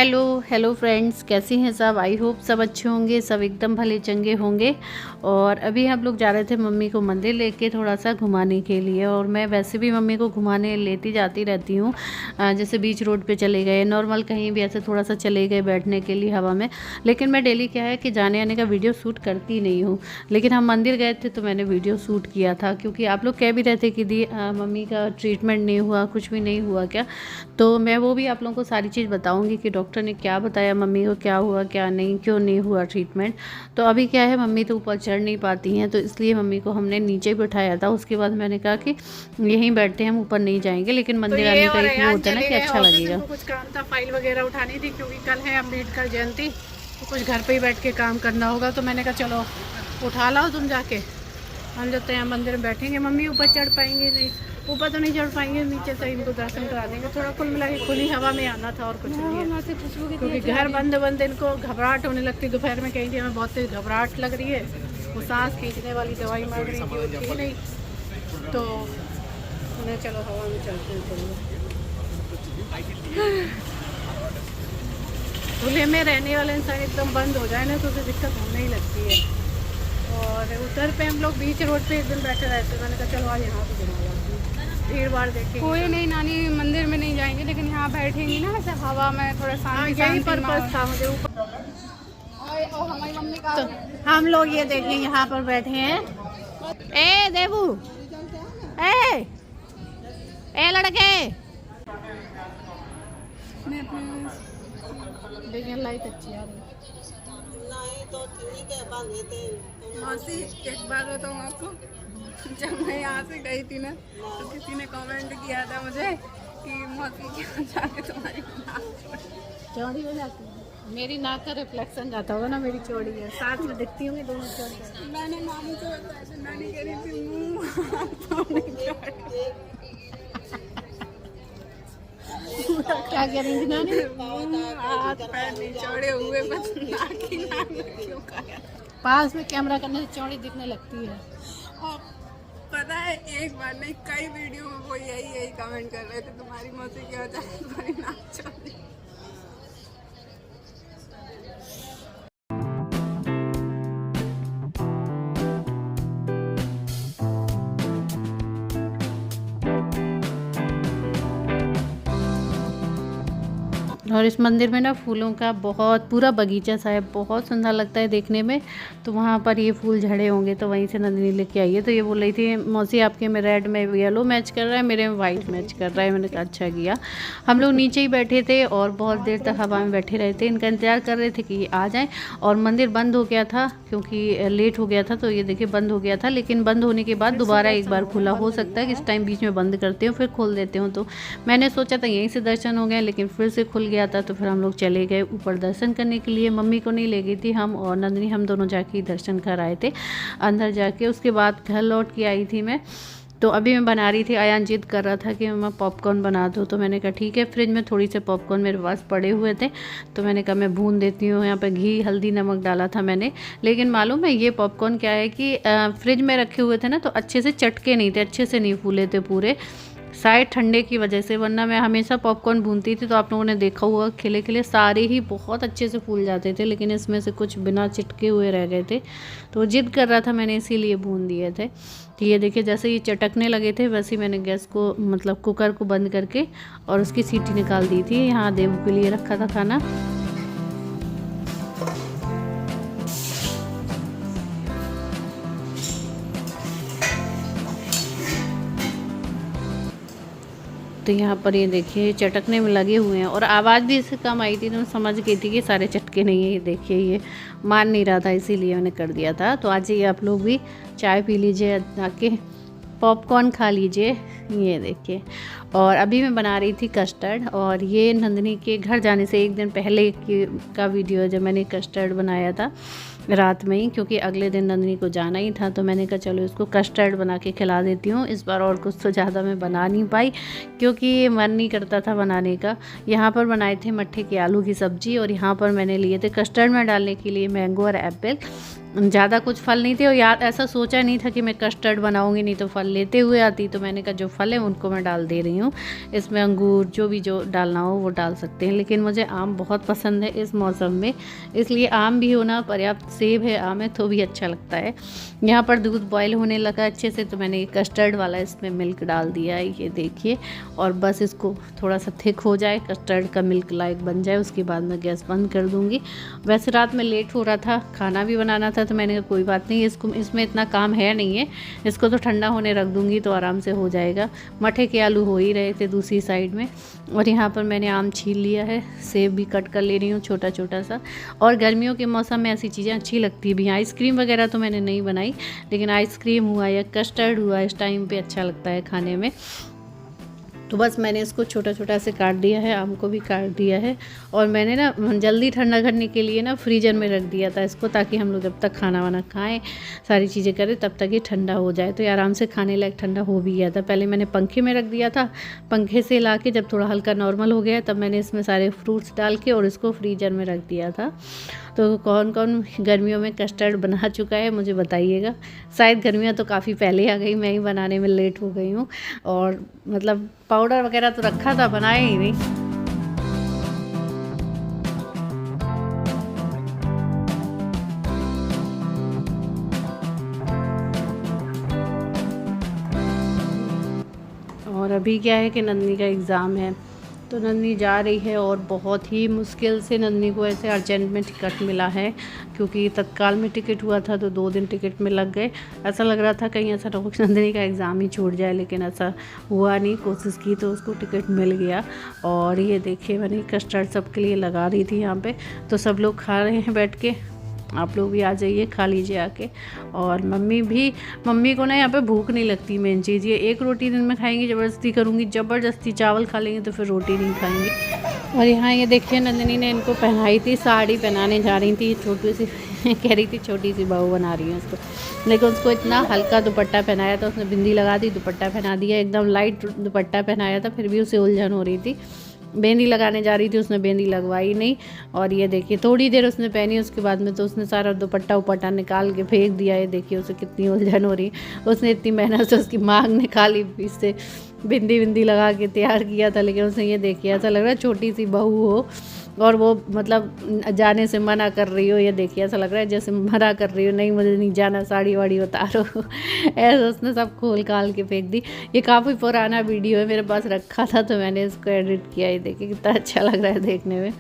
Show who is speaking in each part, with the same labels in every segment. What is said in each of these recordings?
Speaker 1: Hello hello friends, कैसे हैं सब। आई होप सब अच्छे होंगे, सब एकदम भले चंगे होंगे। और अभी हम लोग जा रहे थे मम्मी को मंदिर लेके थोड़ा सा घुमाने के लिए। और मैं वैसे भी मम्मी को घुमाने लेती जाती रहती हूँ, जैसे बीच रोड पे चले गए, नॉर्मल कहीं भी ऐसे थोड़ा सा चले गए बैठने के लिए हवा में। लेकिन मैं डेली क्या है कि जाने आने का वीडियो शूट करती नहीं हूँ। लेकिन हम मंदिर गए थे तो मैंने वीडियो शूट किया था, क्योंकि आप लोग कह भी रहे थे कि दी मम्मी का ट्रीटमेंट नहीं हुआ, कुछ भी नहीं हुआ क्या। तो मैं वो भी आप लोगों को सारी चीज़ बताऊँगी कि डॉक्टर ने क्या बताया मम्मी को, क्या हुआ क्या नहीं, क्यों नहीं हुआ ट्रीटमेंट। तो अभी क्या है, मम्मी तो ऊपर चढ़ नहीं पाती हैं, तो इसलिए मम्मी को हमने नीचे बिठाया था। उसके बाद मैंने कहा कि यहीं बैठते हैं, हम ऊपर नहीं जाएंगे। लेकिन मंदिर आने का एक वो होता है ना कि अच्छा लगेगा।
Speaker 2: कुछ काम था, फाइल वगैरह उठानी थी, क्योंकि कल है अम्बेडकर जयंती, तो कुछ घर पे ही बैठ के काम करना होगा। तो मैंने कहा चलो उठा लाओ तुम जाके, हम जब यहाँ मंदिर में बैठेंगे। मम्मी ऊपर चढ़ पाएंगे नहीं, ऊपर तो नहीं चढ़ पाएंगे, नीचे से इनको दर्शन करा देंगे। थोड़ा कुल मिला के खुली हवा में आना था और कुछ नहीं है, क्योंकि घर बंद बंद इनको घबराहट होने लगती। दोपहर में कहीं थी हमें बहुत तेज घबराहट लग रही है, वो सांस खींचने वाली दवाई मांग रही थी, वो थी नहीं। तो उन्हें चलो हवा में चलते हैं। खुले में रहने वाले इंसान एकदम बंद हो जाए ना तो उसे दिक्कत होने ही लगती है। और उधर पे हम लोग बीच रोड पे एक दिन बैठे रहते, मैंने कहा चलो आज यहाँ पे घुमा लाती हूँ, भीड़ भाड़ देखेंगे।
Speaker 3: कोई नहीं नानी, मंदिर में नहीं जाएंगे, लेकिन यहाँ बैठेंगी ना ऐसे हवा में, थोड़ा शांति।
Speaker 2: यही पर्पस था मुझे ऊपर।
Speaker 3: और हमारी मम्मी का
Speaker 2: तो हम लोग ये देखें यहाँ पर बैठे हैं। ए देवू, ए लड़के, देखिए लाइट अच्छी आ रही है।
Speaker 3: मौसी एक बार बताऊँ आपको, जब मैं यहाँ से गई थी ना तो किसी ने कमेंट किया था मुझे कि मौसी क्या जाके तुम्हारी
Speaker 2: चौड़ी हो जाती है। मेरी नाक का रिफ्लेक्शन जाता होगा ना, मेरी चौड़ी है, साथ में दिखती होंगी दोनों चौड़ी।
Speaker 3: मैंने नानी से बताया तो नानी कह रही थी मुँह तो नहीं चौड़े।
Speaker 2: क्या कह रही थी नानी?
Speaker 3: हाथ पैर नहीं चौड़े हुए, बस नाक ही नाक में क्यों खाया।
Speaker 2: पास में कैमरा करने से चौड़ी दिखने लगती है।
Speaker 3: और पता है, एक बार नहीं कई वीडियो में वो यही कमेंट कर रहे थे, तुम्हारी मौसी क्या होता है, तुम्हारी नाक चौड़ी।
Speaker 1: और इस मंदिर में ना फूलों का बहुत पूरा बगीचा सा है, बहुत सुंदर लगता है देखने में। तो वहाँ पर ये फूल झड़े होंगे, तो वहीं से नंदिनी लेके आई है। तो ये बोल रही थी मौसी आपके में रेड में येलो मैच कर रहा है, मेरे में वाइट मैच कर रहा है। मैंने कहा अच्छा किया। हम लोग नीचे ही बैठे थे और बहुत देर तक हवा में बैठे रहे थे, इनका इंतजार कर रहे थे कि ये आ जाएँ। और मंदिर बंद हो गया था क्योंकि लेट हो गया था, तो ये देखिए बंद हो गया था। लेकिन बंद होने के बाद दोबारा एक बार खुला हो सकता है कि इस टाइम बीच में बंद करते हो फिर खोल देते हो। तो मैंने सोचा था यहीं से दर्शन हो गए, लेकिन फिर से खुल गया था। तो फिर हम लोग चले गए ऊपर दर्शन करने के लिए। मम्मी को नहीं ले गई थी, हम और नंदिनी हम दोनों जाके ही दर्शन कर आए थे अंदर जाके। उसके बाद घर लौट के आई थी मैं। तो अभी मैं बना रही थी, आयान जिद कर रहा था कि मैं पॉपकॉर्न बना दूँ। तो मैंने कहा ठीक है, फ्रिज में थोड़ी से पॉपकॉर्न मेरे पास पड़े हुए थे, तो मैंने कहा मैं भून देती हूँ। यहाँ पर घी हल्दी नमक डाला था मैंने। लेकिन मालूम है ये पॉपकॉर्न क्या है कि फ्रिज में रखे हुए थे ना, तो अच्छे से चटके नहीं थे, अच्छे से नहीं फूले थे पूरे, शायद ठंडे की वजह से। वरना मैं हमेशा पॉपकॉर्न भूनती थी तो आप लोगों ने देखा हुआ खिले खिले सारे ही बहुत अच्छे से फूल जाते थे, लेकिन इसमें से कुछ बिना चिटके हुए रह गए थे। तो जिद कर रहा था, मैंने इसीलिए भून दिए थे। तो ये देखिए जैसे ये चटकने लगे थे वैसे ही मैंने गैस को मतलब कुकर को बंद करके और उसकी सीटी निकाल दी थी। यहाँ देवू के लिए रखा था खाना। तो यहाँ पर ये देखिए चटकने में लगे हुए हैं, और आवाज़ भी इससे कम आई थी, तो मैं समझ गई थी कि सारे चटके नहीं है। ये देखिए ये मान नहीं रहा था, इसीलिए मैंने कर दिया था। तो आज ये आप लोग भी चाय पी लीजिए, आके पॉपकॉर्न खा लीजिए। ये देखिए, और अभी मैं बना रही थी कस्टर्ड। और ये नंदिनी के घर जाने से एक दिन पहले का वीडियो है, जब मैंने कस्टर्ड बनाया था रात में ही, क्योंकि अगले दिन नंदिनी को जाना ही था। तो मैंने कहा चलो इसको कस्टर्ड बना के खिला देती हूँ इस बार। और कुछ तो ज़्यादा मैं बना नहीं पाई क्योंकि मन नहीं करता था बनाने का। यहाँ पर बनाए थे मट्ठे के आलू की सब्ज़ी, और यहाँ पर मैंने लिए थे कस्टर्ड में डालने के लिए मैंगो और एप्पल। ज़्यादा कुछ फल नहीं थे और याद ऐसा सोचा नहीं था कि मैं कस्टर्ड बनाऊंगी, नहीं तो फल लेते हुए आती। तो मैंने कहा जो फल है उनको मैं डाल दे रही हूँ, इसमें अंगूर जो डालना हो वो डाल सकते हैं। लेकिन मुझे आम बहुत पसंद है इस मौसम में, इसलिए आम भी होना पर्याप्त, सेब है, आम है तो भी अच्छा लगता है। यहाँ पर दूध बॉयल होने लगा अच्छे से, तो मैंने कस्टर्ड वाला इसमें मिल्क डाल दिया है, ये देखिए। और बस इसको थोड़ा सा थिक हो जाए, कस्टर्ड का मिल्क लाइक बन जाए, उसके बाद मैं गैस बंद कर दूँगी। वैसे रात में लेट हो रहा था, खाना भी बनाना था, तो मैंने कहा कोई बात नहीं, इसमें इतना काम है नहीं है, इसको तो ठंडा होने रख दूंगी तो आराम से हो जाएगा। मठे के आलू हो ही रहे थे दूसरी साइड में। और यहाँ पर मैंने आम छील लिया है, सेब भी कट कर ले रही हूँ छोटा छोटा सा। और गर्मियों के मौसम में ऐसी चीज़ें अच्छी लगती भी हैं। आइसक्रीम वगैरह तो मैंने नहीं बनाई, लेकिन आइसक्रीम हुआ या कस्टर्ड हुआ इस टाइम पे अच्छा लगता है खाने में। तो बस मैंने इसको छोटा छोटा से काट दिया है, आम को भी काट दिया है। और मैंने ना जल्दी ठंडा करने के लिए ना फ्रीजर में रख दिया था इसको, ताकि हम लोग जब तक खाना वाना खाएं, सारी चीज़ें करें, तब तक ये ठंडा हो जाए। तो ये आराम से खाने लायक ठंडा हो भी गया था। पहले मैंने पंखे में रख दिया था, पंखे से ला के जब थोड़ा हल्का नॉर्मल हो गया तब मैंने इसमें सारे फ्रूट्स डाल के और इसको फ्रीजर में रख दिया था। तो कौन कौन गर्मियों में कस्टर्ड बना चुका है मुझे बताइएगा। शायद गर्मियाँ तो काफ़ी पहले आ गई, मैं ही बनाने में लेट हो गई हूँ। और मतलब पाउडर वगैरह तो रखा था, बनाया ही नहीं। और अभी क्या है कि नंदनी का एग्ज़ाम है, तो नंदनी जा रही है। और बहुत ही मुश्किल से नंदनी को ऐसे अर्जेंट में टिकट मिला है, क्योंकि तत्काल में टिकट हुआ था तो 2 दिन टिकट में लग गए। ऐसा लग रहा था कहीं ऐसा ना हो कि नंदनी का एग्ज़ाम ही छूट जाए, लेकिन ऐसा हुआ नहीं। कोशिश की तो उसको टिकट मिल गया। और ये देखिए मैंने कस्टर्ड सबके लिए लगा रही थी यहाँ पे, तो सब लोग खा रहे हैं बैठ के। आप लोग भी आ जाइए, खा लीजिए आके। और मम्मी को ना यहाँ पे भूख नहीं लगती, मेन चीज़ ये। एक रोटी दिन में खाएंगी, ज़बरदस्ती करूँगी, ज़बरदस्ती चावल खा लेंगे तो फिर रोटी नहीं खाएंगी। और यहाँ ये देखिए नंदिनी ने इनको पहनाई थी, साड़ी पहनाने जा रही थी, छोटी सी कह रही थी छोटी सी बहू बना रही है उसको। लेकिन उसको इतना हल्का दुपट्टा पहनाया था, उसने बिंदी लगा दी, दुपट्टा पहना दिया, एकदम लाइट दुपट्टा पहनाया था, फिर भी उसे उलझन हो रही थी। बेंदी लगाने जा रही थी, उसने बेंदी लगवाई नहीं। और ये देखिए थोड़ी देर उसने पहनी, उसके बाद में तो उसने सारा दुपट्टा उपट्टा निकाल के फेंक दिया। ये देखिए उसे कितनी उलझन हो रही। उसने इतनी मेहनत से उसकी मांग निकाली, इससे बिंदी लगा के तैयार किया था, लेकिन उसने ये देखिए ऐसा लग रहा है छोटी सी बहू हो और वो मतलब जाने से मना कर रही हो। ये देखिए ऐसा लग रहा है जैसे मना कर रही हो, नहीं मुझे नहीं जाना, साड़ी वाड़ी उतारो। ऐसा उसने सब खोल काल के फेंक दी। ये काफ़ी पुराना वीडियो है, मेरे पास रखा था तो मैंने इसको एडिट किया। ये देखिए कितना अच्छा लग रहा है देखने में।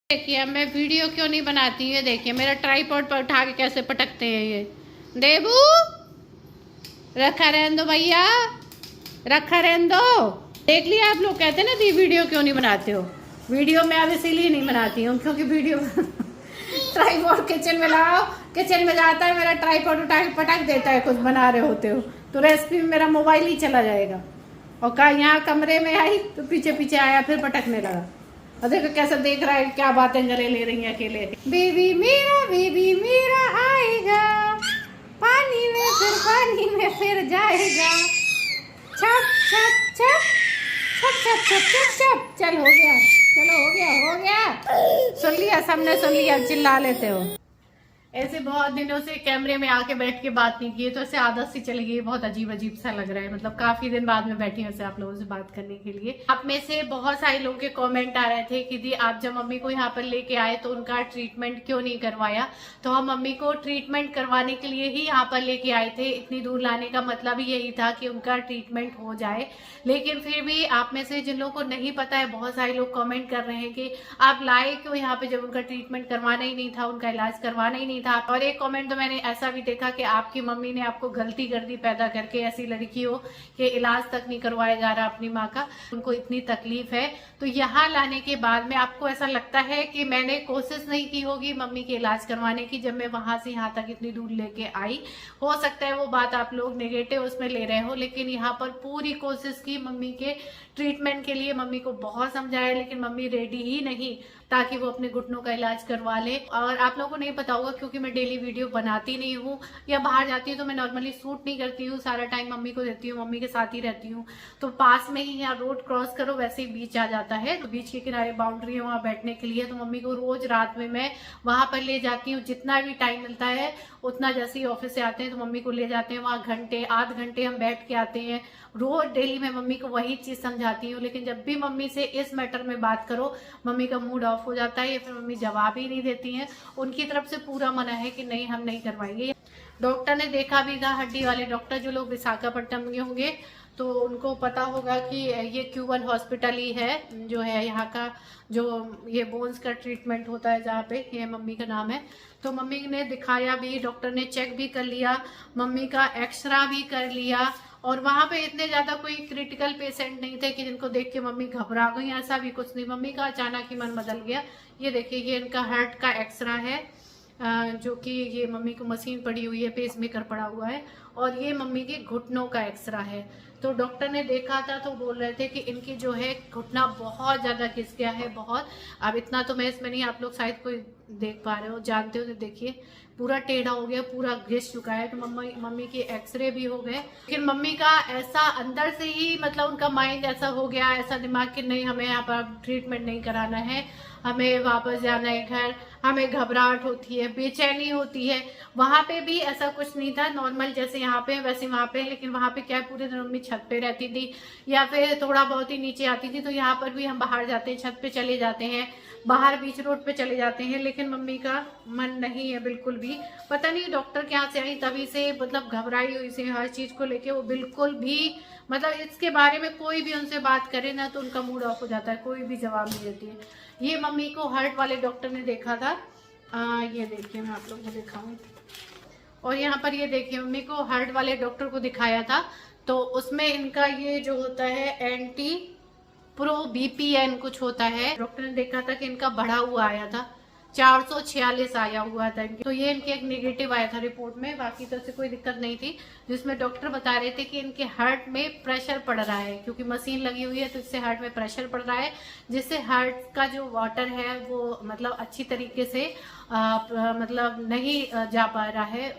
Speaker 2: देखिए अब मैं वीडियो क्यों नहीं बनाती है, देखिए मेरा ट्राइपॉड पर उठा के कैसे पटकते हैं ये। देबू रखा रहने दो भैया, रखा रहने दो। देख लिया आप लोग कहते ना दी वीडियो क्यों नहीं बनाते हो। वीडियो मैं अब इसीलिए नहीं बनाती हूँ क्योंकि वीडियो ट्राइपॉड किचन में लगाओ, किचन में जाता है मेरा ट्राइपॉड उठा के पटक देता है, कुछ बना रहे होते हो तो रेसिपी में मेरा मोबाइल ही चला जाएगा। और कहा यहाँ कमरे में आई तो पीछे पीछे आया, फिर पटकने लगा। और देखो कैसा देख रहा है, क्या बातें करे ले रही है अकेले। बेबी मेरा आएगा, पानी में फिर जाएगा। छप छप छप छप छप छप छप छप। चल हो गया, चलो हो गया। सुन लिया, सबने सुन लिया, चिल्ला लेते हो। ऐसे बहुत दिनों से कैमरे में आके बैठ के बात नहीं की, तो ऐसे आदत सी चली गई, बहुत अजीब अजीब सा लग रहा है। मतलब काफी दिन बाद में बैठी हूँ ऐसे आप लोगों से बात करने के लिए। आप में से बहुत सारे लोगों के कमेंट आ रहे थे कि दी आप जब मम्मी को यहाँ पर लेके आए तो उनका ट्रीटमेंट क्यों नहीं करवाया। तो हम मम्मी को ट्रीटमेंट करवाने के लिए ही यहाँ पर लेके आए थे। इतनी दूर लाने का मतलब ही यही था कि उनका ट्रीटमेंट हो जाए। लेकिन फिर भी आप में से जिन लोगों को नहीं पता है, बहुत सारे लोग कमेंट कर रहे हैं कि आप लाए क्यों यहाँ पे जब उनका ट्रीटमेंट करवाना ही नहीं था, उनका इलाज करवाना ही नहीं था। और एक कमेंट तो मैंने ऐसा भी देखा कि आपकी मम्मी ने आपको गलती कर दी पैदा करके, ऐसी लड़की हो कि इलाज तक नहीं करवाया जा रहा अपनी माँ का, उनको इतनी तकलीफ है। तो यहाँ लाने के बाद में आपको ऐसा लगता है कि मैंने कोशिश नहीं की होगी मम्मी के इलाज करवाने की, जब मैं वहां से यहाँ तक इतनी दूर लेके आई। हो सकता है वो बात आप लोग नेगेटिव उसमें ले रहे हो, लेकिन यहाँ पर पूरी कोशिश की मम्मी के ट्रीटमेंट के लिए मम्मी को बहुत समझाया, लेकिन मम्मी रेडी ही नहीं ताकि वो अपने घुटनों का इलाज करवा ले। और आप लोगों को नहीं पता होगा क्योंकि मैं डेली वीडियो बनाती नहीं हूँ या बाहर जाती हूँ तो मैं नॉर्मली शूट नहीं करती हूँ, सारा टाइम मम्मी को देती हूँ, मम्मी के साथ ही रहती हूँ। तो पास में ही यहाँ रोड क्रॉस करो वैसे ही बीच आ जाता है, तो बीच के किनारे बाउंड्री है वहाँ बैठने के लिए। तो मम्मी को रोज रात में मैं वहां पर ले जाती हूँ, जितना भी टाइम मिलता है उतना। जैसे ही ऑफिस से आते हैं तो मम्मी को ले जाते हैं वहाँ, घंटे आध घंटे हम बैठ के आते हैं। रोज डेली मैं मम्मी को वही चीज समझाती हूँ, लेकिन जब भी मम्मी से इस मैटर में बात करो मम्मी का मूड ऑफ हो जाता है या फिर मम्मी जवाब ही नहीं देती हैं। उनकी तरफ से पूरा मना है कि नहीं हम नहीं करवाएंगे। डॉक्टर ने देखा भी था, हड्डी वाले डॉक्टर, जो लोग विशाखापट्टनम के होंगे तो उनको पता होगा कि ये Q1 हॉस्पिटल ही है जो है यहाँ का, जो ये बोन्स का ट्रीटमेंट होता है जहाँ पे, ये मम्मी का नाम है। तो मम्मी ने दिखाया भी, डॉक्टर ने चेक भी कर लिया, मम्मी का एक्सरा भी कर लिया। और वहाँ पे इतने ज़्यादा कोई क्रिटिकल पेशेंट नहीं थे कि जिनको देख के मम्मी घबरा गई, ऐसा भी कुछ नहीं। मम्मी का अचानक ही मन बदल गया। ये देखिए, ये इनका हार्ट का एक्सरा है, जो कि ये मम्मी को मशीन पड़ी हुई है, पेसमेकर पड़ा हुआ है, और ये मम्मी के घुटनों का एक्सरा है। तो डॉक्टर ने देखा था तो बोल रहे थे कि इनकी जो है घुटना बहुत ज़्यादा घिस गया है, बहुत। अब इतना तो मैं इसमें नहीं, आप लोग शायद कोई देख पा रहे हो, जानते हो, तो देखिए पूरा टेढ़ा हो गया, पूरा घिस चुका है। तो मम्मी के एक्सरे भी हो गए, लेकिन मम्मी का ऐसा अंदर से ही मतलब उनका माइंड ऐसा हो गया, ऐसा दिमाग कि नहीं हमें यहाँ पर ट्रीटमेंट नहीं कराना है, हमें वापस जाना है घर। हमें घबराहट होती है, बेचैनी होती है। वहाँ पे भी ऐसा कुछ नहीं था, नॉर्मल जैसे यहाँ पे वैसे वहाँ पे। लेकिन वहाँ पे क्या है, पूरे दिन मम्मी छत पे रहती थी या फिर थोड़ा बहुत ही नीचे आती थी। तो यहाँ पर भी हम बाहर जाते हैं, छत पे चले जाते हैं, बाहर बीच रोड पे चले जाते हैं, लेकिन मम्मी का मन नहीं है बिल्कुल भी। पता नहीं डॉक्टर के यहाँ से आई तभी से मतलब घबराई हुई से हर चीज को लेके, वो बिल्कुल भी मतलब इसके बारे में कोई भी उनसे बात करे ना तो उनका मूड ऑफ हो जाता है, कोई भी जवाब नहीं देती है। ये मम्मी को हार्ट वाले डॉक्टर ने देखा था, ये देखिए मैं आप लोगों को दिखाऊं। और यहाँ पर ये देखिए, मम्मी को हार्ट वाले डॉक्टर को दिखाया था, तो उसमें इनका ये जो होता है एंटी प्रो BPN कुछ होता है। डॉक्टर ने देखा था कि इनका बढ़ा हुआ आया था, 446 आया हुआ था। तो ये इनके एक नेगेटिव आया था रिपोर्ट में, बाकी तो से कोई दिक्कत नहीं थी। जिसमें डॉक्टर बता रहे थे कि इनके हार्ट में प्रेशर पड़ रहा है, क्योंकि मशीन लगी हुई है तो इससे हार्ट में प्रेशर पड़ रहा है, जिससे हार्ट का जो वाटर है वो मतलब अच्छी तरीके से मतलब नहीं जा पा रहा है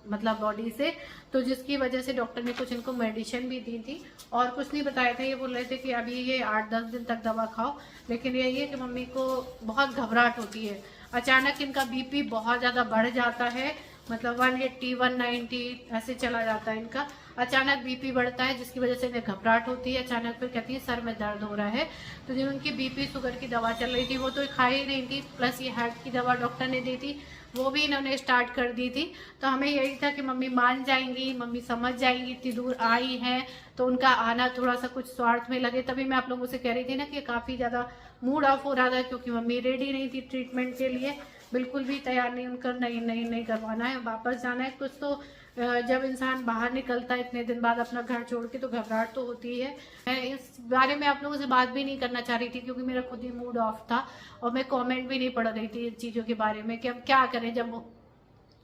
Speaker 2: मतलब बॉडी से। तो जिसकी वजह से डॉक्टर ने कुछ इनको मेडिसिन भी दी थी और कुछ नहीं बताया था। ये बोल रहे थे कि अभी ये 8-10 दिन तक दवा खाओ। लेकिन यही है कि मम्मी को बहुत घबराहट होती है, अचानक इनका BP बहुत ज़्यादा बढ़ जाता है, मतलब 180 190 ऐसे चला जाता है इनका। अचानक BP बढ़ता है जिसकी वजह से इन्हें घबराहट होती है। अचानक फिर कहती है सर में दर्द हो रहा है। तो जो उनकी BP शुगर की दवा चल रही थी वो तो खा ही नहीं थी, प्लस ये हार्ट की दवा डॉक्टर ने दी थी वो भी इन्होंने स्टार्ट कर दी थी। तो हमें यही था कि मम्मी मान जाएंगी, मम्मी समझ जाएंगी, इतनी दूर आई हैं तो उनका आना थोड़ा सा कुछ स्वार्थ में लगे। तभी मैं आप लोगों से कह रही थी ना कि काफ़ी ज़्यादा मूड ऑफ हो रहा था, क्योंकि मम्मी रेडी नहीं थी ट्रीटमेंट के लिए, बिल्कुल भी तैयार नहीं, उनका नहीं करवाना है, वापस जाना है। कुछ तो जब इंसान बाहर निकलता है इतने दिन बाद अपना घर छोड़ के तो घबराहट तो होती है। मैं इस बारे में आप लोगों से बात भी नहीं करना चाह रही थी क्योंकि मेरा खुद ही मूड ऑफ था और मैं कमेंट भी नहीं पढ़ रही थी इन चीज़ों के बारे में कि हम क्या करें जब वो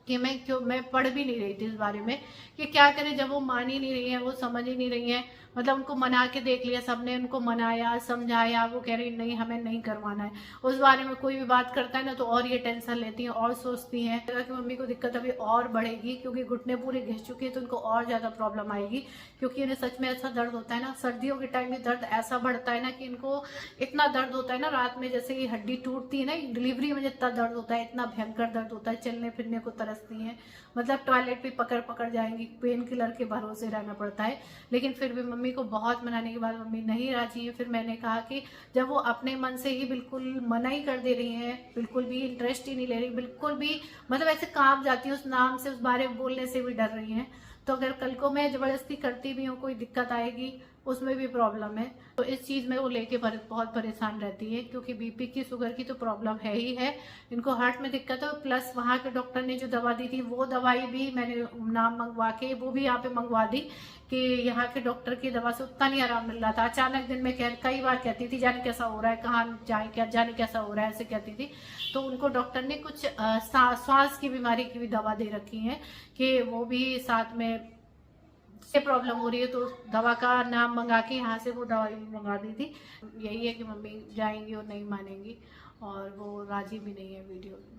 Speaker 2: कि मैं पढ़ भी नहीं रही थी इस बारे में कि क्या करें जब वो मान ही नहीं रही है, वो समझ ही नहीं रही है। मतलब उनको मना के देख लिया, सबने उनको मनाया समझाया, वो कह रही नहीं हमें नहीं करवाना है। उस बारे में कोई भी बात करता है ना तो और ये टेंशन लेती हैं और सोचती हैं कि मम्मी को दिक्कत अभी और बढ़ेगी, क्योंकि घुटने पूरे घिस चुके हैं तो उनको और ज़्यादा प्रॉब्लम आएगी। क्योंकि इन्हें सच में ऐसा दर्द होता है ना, सर्दियों के टाइम में दर्द ऐसा बढ़ता है ना कि इनको इतना दर्द होता है ना, रात में जैसे कि हड्डी टूटती है ना, डिलीवरी में जितना दर्द होता है इतना भयंकर दर्द होता है, चलने फिरने को तरसती हैं, मतलब टॉयलेट भी पकड़ जाएंगी, पेन किलर के भरोसे रहना पड़ता है। लेकिन फिर भी मम्मी को बहुत मनाने के बाद मम्मी नहीं राजी है। फिर मैंने कहा कि जब वो अपने मन से ही बिल्कुल मना ही कर दे रही हैं, बिल्कुल भी इंटरेस्ट ही नहीं ले रही, बिल्कुल भी मतलब ऐसे कांप जाती है, उस नाम से उस बारे में बोलने से भी डर रही हैं, तो अगर कल को मैं जबरदस्ती करती भी हूँ कोई दिक्कत आएगी उसमें भी प्रॉब्लम है। तो इस चीज़ में वो लेके बहुत परेशान रहती है, क्योंकि BP की शुगर की तो प्रॉब्लम है ही है, इनको हार्ट में दिक्कत है, प्लस वहाँ के डॉक्टर ने जो दवा दी थी वो दवाई भी मैंने नाम मंगवा के वो भी यहाँ पे मंगवा दी कि यहाँ के डॉक्टर की दवा से उतना नहीं आराम मिल रहा था। अचानक दिन में कई बार कहती थी जाने कैसा हो रहा है, कहाँ जाए क्या जाने कैसा हो रहा है, ऐसे कहती थी। तो उनको डॉक्टर ने कुछ श्वास की बीमारी की भी दवा दे रखी है कि वो भी साथ में ये प्रॉब्लम हो रही है, तो दवा का नाम मंगा के यहाँ से वो दवाई मंगा दी थी। यही है कि मम्मी जाएंगी और नहीं मानेंगी, और वो राजी भी नहीं है वीडियो